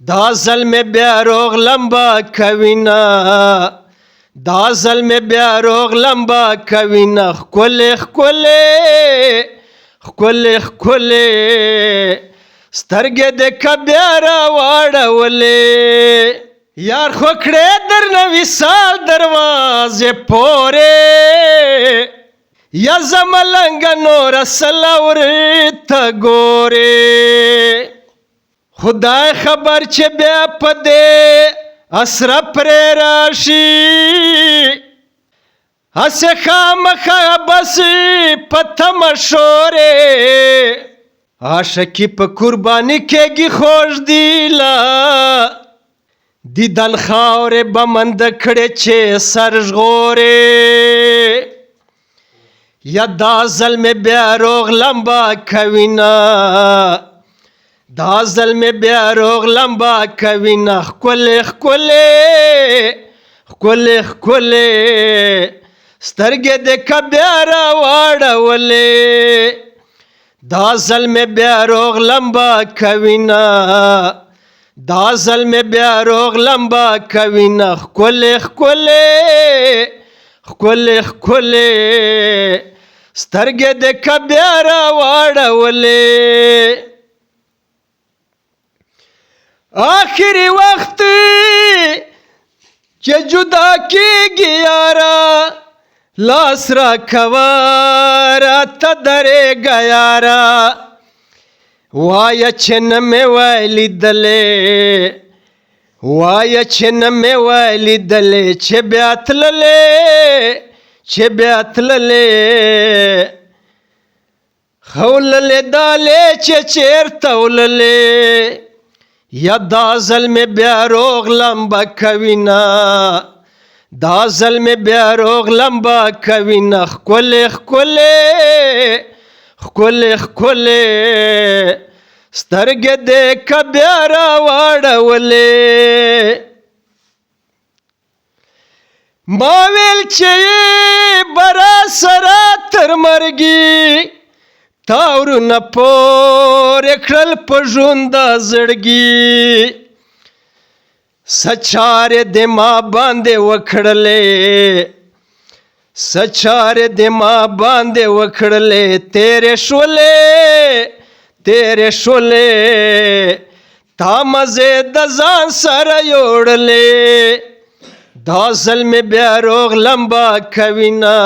دا ظلم بیا روغ لمبا کوینا دا ظلم بیا روغ لمبا کوینا خکل خکل خکل خکل سترګې د کبیا را واړولې یار خو کړې درنه وصال دروازې پورې یا زملنګ نور سلور ته ګورې خدای خبر چې بیا په دې اسره پرې راشي هسې خامخا بس په تمه شورې عاشقي په قرباني کېږي خوږ دی لا دیدن خاورې به مند کړې چې سر ژغورې یا دا ظلم بیا روغ لمبا کوینا دا ظلم بیا روغ لمبا کوینا ښکلې ښکلې ښکلې ښکلې سترګې د که بیا را واړولې دا ظلم بیا روغ لمبا کوینا دا ظلم بیا روغ لمبا کوینا ښکلې ښکلې ښکلې ښکلې سترګې د که بیا را واړولې آخری وخت چې جدا کېږي یاره لاس را کوه راته درېږه یاره وایه چې نه مې وای لیدلې وایه چې نه مې وای لیدلې چې بیا تللې چې بیا تللې خوللې دالې چې چېرته وللې یا دا ظلم بیا روغ لمبا کوینا دا ظلم بیا روغ لمبا کوینا ښکلې ښکلې ښکلې ښکلې سترګې د که بیا را واړولې ما ویل چې به راسره تر مرګي تاورونه پورې کړل په ژونده زړګي څه چارې دې ما باندې وکړلې څه چارې دې ما باندې وکړلې تېرې شولې تېرې شولې تا مزې د ځان سره یوړلې دا ظلم بیا روغ لمبا کوینا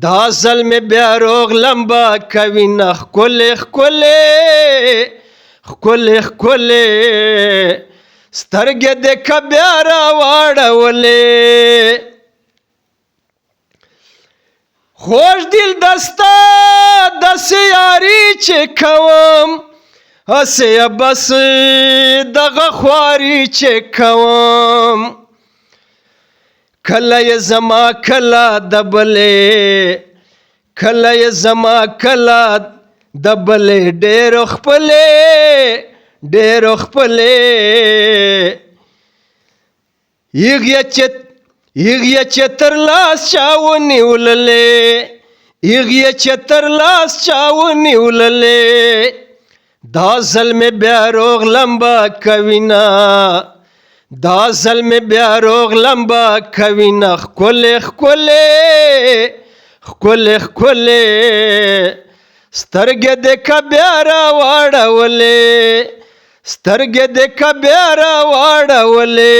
دا ظلم بیا روغ لمبا کوینا ښکلې ښکلې ښکلې ښکلې سترګې د که بیا را واړولې خوږ دل دستا داسې یاري چې کوم هسې بس دغه خواري چې کوم کله یې زما کله د بلې کله یې زما کله د بلې ډېرو خپلې ډېرو خپلې هغې چې تر لاس چا ونیوللې هغې چې تر لاس چا ونیوللې دا ظلم بیا روغ لمبا کوینا دا ظلم بیا روغ لمبا کوینا ښکلې ښکلې ښکلې ښکلې سترګې د که بیا را واړولې سترګې د که بیا را واړولې